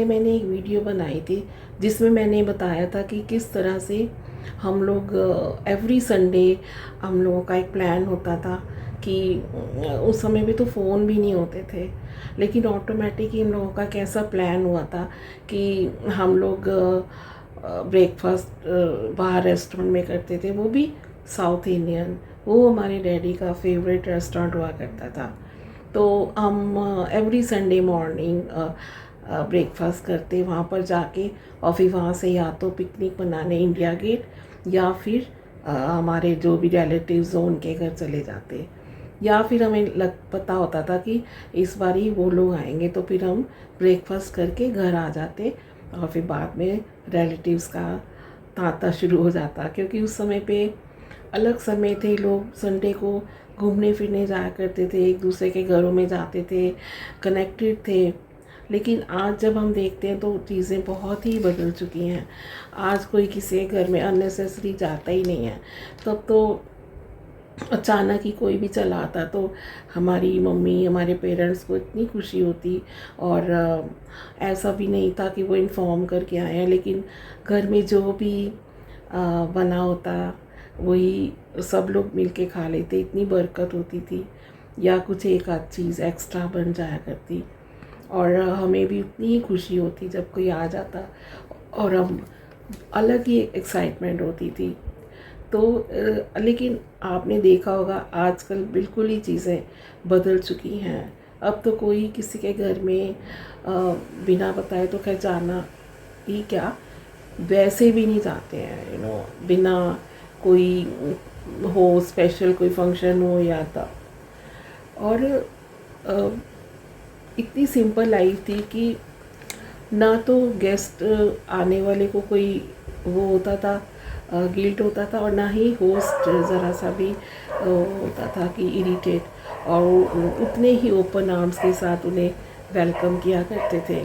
मैंने एक वीडियो बनाई थी जिसमें मैंने बताया था कि किस तरह से हम लोग एवरी संडे हम लोगों का एक प्लान होता था कि उस समय भी तो फ़ोन भी नहीं होते थे, लेकिन ऑटोमेटिक ही हम लोगों का कैसा प्लान हुआ था कि हम लोग ब्रेकफास्ट बाहर रेस्टोरेंट में करते थे, वो भी साउथ इंडियन। वो हमारे डैडी का फेवरेट रेस्टोरेंट हुआ करता था। तो हम एवरी संडे मॉर्निंग ब्रेकफास्ट करते वहाँ पर जाके, और फिर वहाँ से या तो पिकनिक मनाने इंडिया गेट, या फिर हमारे जो भी रिलेटिव्स हो उनके घर चले जाते, या फिर हमें पता होता था कि इस बार ही वो लोग आएंगे, तो फिर हम ब्रेकफास्ट करके घर आ जाते, और फिर बाद में रिलेटिव्स का तांता शुरू हो जाता, क्योंकि उस समय पे अलग समय थे। लोग संडे को घूमने फिरने जाया करते थे, एक दूसरे के घरों में जाते थे, कनेक्टेड थे। लेकिन आज जब हम देखते हैं तो चीज़ें बहुत ही बदल चुकी हैं। आज कोई किसी के घर में अननेसेसरी जाता ही नहीं है। तब तो अचानक ही कोई भी चला आता तो हमारी मम्मी, हमारे पेरेंट्स को इतनी खुशी होती, और ऐसा भी नहीं था कि वो इन्फॉर्म करके आए हैं, लेकिन घर में जो भी बना होता वही सब लोग मिल के खा लेते, इतनी बरकत होती थी। या कुछ एक आध चीज़ एक्स्ट्रा बन जाया करती, और हमें भी उतनी ही खुशी होती जब कोई आ जाता, और हम अलग ही एक्साइटमेंट होती थी। तो लेकिन आपने देखा होगा आजकल बिल्कुल ही चीज़ें बदल चुकी हैं। अब तो कोई किसी के घर में बिना बताए तो खैर जाना ही क्या, वैसे भी नहीं जाते हैं, बिना कोई हो, स्पेशल कोई फंक्शन हो या था। और अ, इतनी सिंपल लाइफ थी कि ना तो गेस्ट आने वाले को कोई वो होता था, गिल्ट होता था, और ना ही होस्ट ज़रा सा भी होता था कि इरिटेट, और उतने ही ओपन आर्म्स के साथ उन्हें वेलकम किया करते थे।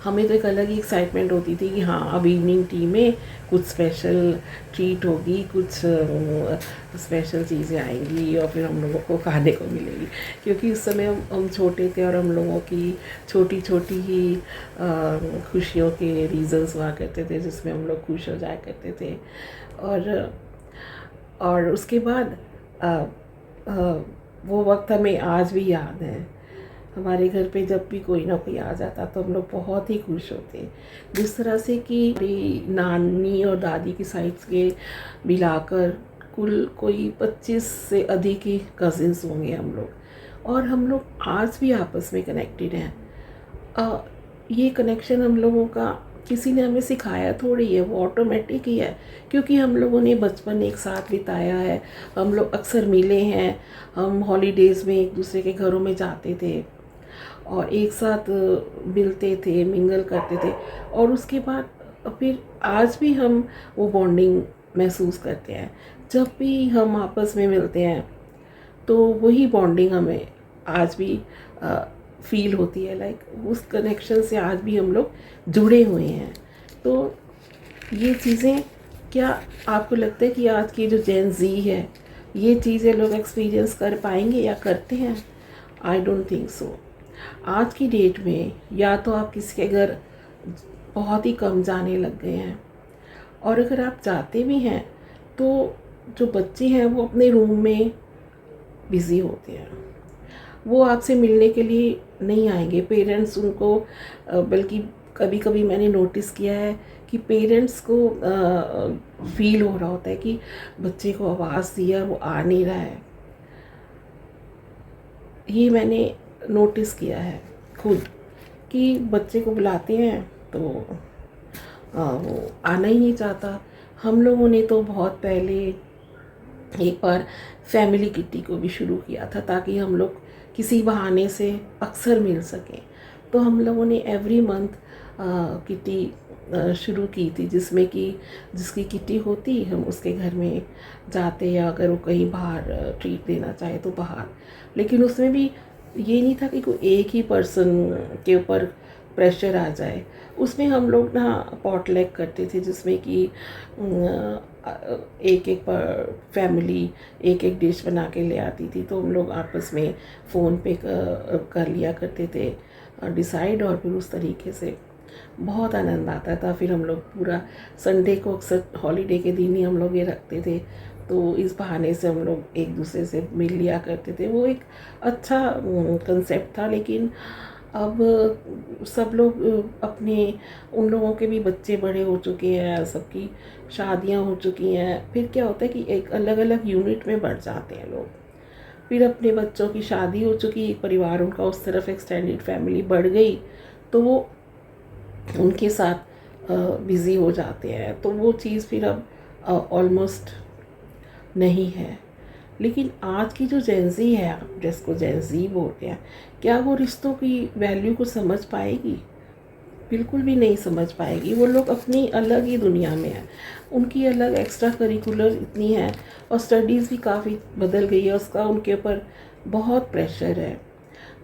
हमें तो एक अलग ही एक्साइटमेंट होती थी कि हाँ, अब इवनिंग टी में कुछ स्पेशल ट्रीट होगी, कुछ स्पेशल चीज़ें आएंगी, और फिर हम लोगों को खाने को मिलेगी, क्योंकि उस समय हम छोटे थे, और हम लोगों की छोटी छोटी ही खुशियों के रीज़न्स हुआ करते थे जिसमें हम लोग खुश हो जाया करते थे। और उसके बाद अ, अ, वो वक्त हमें आज भी याद है। हमारे घर पे जब भी कोई ना कोई आ जाता तो हम लोग बहुत ही खुश होते, जिस तरह से कि मेरी नानी और दादी की साइड्स के मिलाकर कुल कोई 25 से अधिक ही कज़िन्स होंगे हम लोग, और हम लोग आज भी आपस में कनेक्टेड हैं। ये कनेक्शन हम लोगों का किसी ने हमें सिखाया थोड़ी है, वो ऑटोमेटिक ही है, क्योंकि हम लोगों ने बचपन एक साथ बिताया है, हम लोग अक्सर मिले हैं, हम हॉलीडेज़ में एक दूसरे के घरों में जाते थे और एक साथ मिलते थे, मिंगल करते थे, और उसके बाद फिर आज भी हम वो बॉन्डिंग महसूस करते हैं। जब भी हम आपस में मिलते हैं तो वही बॉन्डिंग हमें आज भी फील होती है, लाइक उस कनेक्शन से आज भी हम लोग जुड़े हुए हैं। तो ये चीज़ें, क्या आपको लगता है कि आज की जो जेन जी है ये चीज़ें लोग एक्सपीरियंस कर पाएंगे या करते हैं? I don't think so. आज की डेट में या तो आप किसी के घर बहुत ही कम जाने लग गए हैं, और अगर आप जाते भी हैं तो जो बच्चे हैं वो अपने रूम में बिज़ी होते हैं, वो आपसे मिलने के लिए नहीं आएंगे। पेरेंट्स उनको बल्कि कभी कभी मैंने नोटिस किया है कि पेरेंट्स को फील हो रहा होता है कि बच्चे को आवाज़ दिया वो आ नहीं रहा है। ये मैंने नोटिस किया है खुद, कि बच्चे को बुलाते हैं तो वो आना ही नहीं चाहता। हम लोगों ने तो बहुत पहले एक बार फैमिली किट्टी को भी शुरू किया था, ताकि हम लोग किसी बहाने से अक्सर मिल सकें। तो हम लोगों ने एवरी मंथ किट्टी शुरू की थी, जिसमें कि जिसकी किट्टी होती हम उसके घर में जाते, या अगर वो कहीं बाहर ट्रीट देना चाहे तो बाहर। लेकिन उसमें भी ये नहीं था कि कोई एक ही पर्सन के ऊपर प्रेशर आ जाए। उसमें हम लोग ना पॉटलैक करते थे, जिसमें कि एक एक फैमिली एक एक डिश बना के ले आती थी, तो हम लोग आपस में फ़ोन पे कर लिया करते थे। डिसाइड, और फिर उस तरीके से बहुत आनंद आता था। फिर हम लोग पूरा संडे को, अक्सर हॉलीडे के दिन ही हम लोग ये रखते थे, तो इस बहाने से हम लोग एक दूसरे से मिल लिया करते थे। वो एक अच्छा कंसेप्ट था। लेकिन अब सब लोग अपने, उन लोगों के भी बच्चे बड़े हो चुके हैं, सबकी शादियां हो चुकी हैं। फिर क्या होता है कि एक अलग अलग यूनिट में बढ़ जाते हैं लोग। फिर अपने बच्चों की शादी हो चुकी, परिवार उनका उस तरफ एक्सटेंडेड फैमिली बढ़ गई, तो वो उनके साथ बिज़ी हो जाते हैं। तो वो चीज़ फिर अब ऑलमोस्ट नहीं है। लेकिन आज की जो जेंजी है, आप जिसको जेंजी बोलते हैं, क्या वो रिश्तों की वैल्यू को समझ पाएगी? बिल्कुल भी नहीं समझ पाएगी। वो लोग अपनी अलग ही दुनिया में हैं, उनकी अलग एक्स्ट्रा करिकुलर इतनी है, और स्टडीज़ भी काफ़ी बदल गई है, उसका उनके ऊपर बहुत प्रेशर है।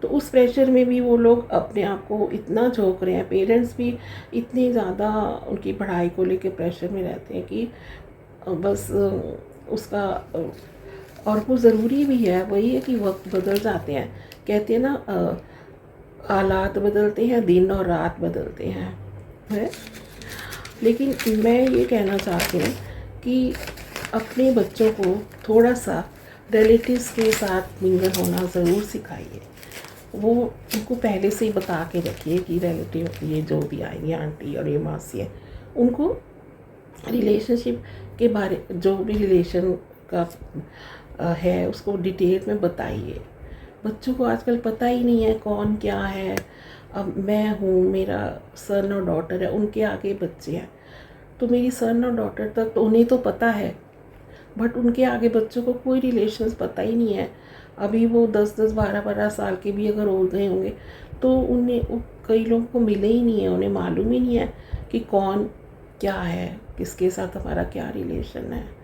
तो उस प्रेशर में भी वो लोग अपने आप को इतना झोंक रहे हैं, पेरेंट्स भी इतने ज़्यादा उनकी पढ़ाई को लेके प्रेशर में रहते हैं कि बस उसका और वो ज़रूरी भी है। वही है कि वक्त बदल जाते हैं, कहते हैं ना, हालात बदलते हैं, दिन और रात बदलते हैं, है। लेकिन मैं ये कहना चाहती हूँ कि अपने बच्चों को थोड़ा सा रिलेटिव्स के साथ मिंगल होना ज़रूर सिखाइए। वो उनको पहले से ही बता के रखिए कि रिलेटिव, ये जो भी आएंगे, आंटी और ये मासी है, उनको रिलेशनशिप के बारे, जो भी रिलेशन का है, उसको डिटेल में बताइए। बच्चों को आजकल पता ही नहीं है कौन क्या है। अब मैं हूँ, मेरा सन और डॉटर है, उनके आगे बच्चे हैं, तो मेरी सन और डॉटर तक तो उन्हें तो पता है, बट उनके आगे बच्चों को कोई रिलेशंस पता ही नहीं है। अभी वो 10-10, 12-12 साल के भी अगर हो गए होंगे, तो उन्हें कई लोगों को मिले ही नहीं है, उन्हें मालूम ही नहीं है कि कौन क्या है, किसके साथ हमारा क्या रिलेशन है।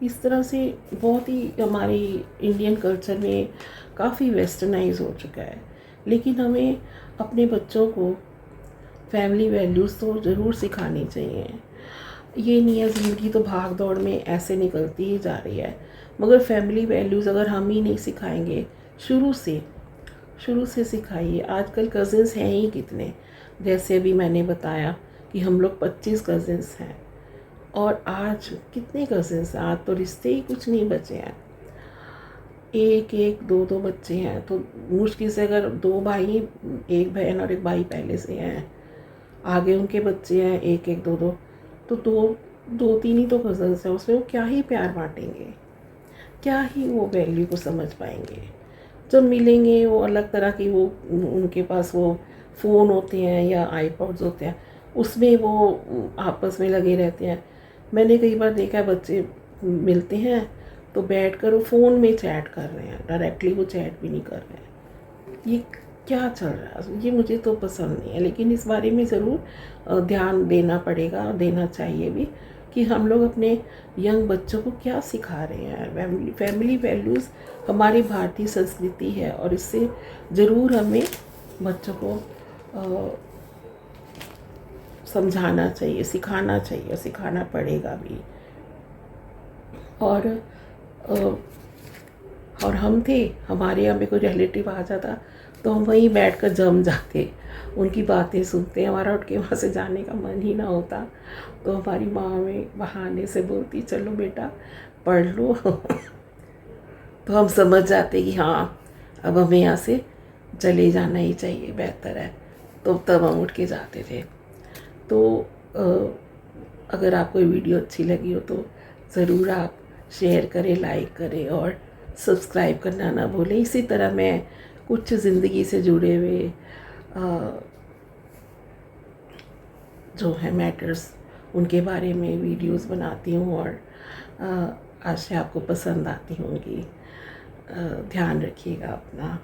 इस तरह से बहुत ही हमारी इंडियन कल्चर में काफ़ी वेस्टर्नाइज हो चुका है। लेकिन हमें अपने बच्चों को फैमिली वैल्यूज़ तो ज़रूर सिखानी चाहिए। ये नहीं है ज़िंदगी तो भाग दौड़ में ऐसे निकलती ही जा रही है, मगर फैमिली वैल्यूज़ अगर हम ही नहीं सिखाएंगे, शुरू से सिखाइए। आजकल कज़िन्स हैं ही कितने, जैसे अभी मैंने बताया कि हम लोग 25 कज़िन्स हैं, और आज कितने कज़िन्स हैं? आज तो रिश्ते ही कुछ नहीं बचे हैं। एक एक दो दो बच्चे हैं, तो मुश्किल से अगर 2 भाई, एक बहन और एक भाई पहले से हैं, आगे उनके बच्चे हैं एक एक दो दो, तो दो तीन ही तो कज़न्स हैं, उसमें वो क्या ही प्यार बांटेंगे, क्या ही वो वैल्यू को समझ पाएंगे। जब मिलेंगे वो अलग तरह की, वो उनके पास वो फ़ोन होते हैं या आईपॉड्स होते हैं, उसमें वो आपस में लगे रहते हैं। मैंने कई बार देखा है, बच्चे मिलते हैं तो बैठकर वो फ़ोन में चैट कर रहे हैं, डायरेक्टली वो चैट भी नहीं कर रहे हैं। ये क्या चल रहा है? ये मुझे तो पसंद नहीं है। लेकिन इस बारे में ज़रूर ध्यान देना पड़ेगा, देना चाहिए भी, कि हम लोग अपने यंग बच्चों को क्या सिखा रहे हैं। फैमिली वैल्यूज़ हमारी भारतीय संस्कृति है, और इससे ज़रूर हमें बच्चों को समझाना चाहिए, सिखाना चाहिए, सिखाना पड़ेगा भी। और हम थे, हमारे यहाँ पे कोई रिलेटिव आ जाता तो हम वहीं बैठकर जम जाते, उनकी बातें सुनते। हमारा उठ के वहाँ से जाने का मन ही ना होता, तो हमारी माँ हमें बहाने से बोलती, चलो बेटा पढ़ लो तो हम समझ जाते कि हाँ, अब हमें यहाँ से चले जाना ही चाहिए, बेहतर है। तो तब हम उठ के जाते थे। तो अगर आपको ये वीडियो अच्छी लगी हो तो ज़रूर आप शेयर करें, लाइक करें, और सब्सक्राइब करना ना भूलें। इसी तरह मैं कुछ ज़िंदगी से जुड़े हुए जो है मैटर्स, उनके बारे में वीडियोस बनाती हूँ, और आशा आपको पसंद आती होंगी। ध्यान रखिएगा अपना।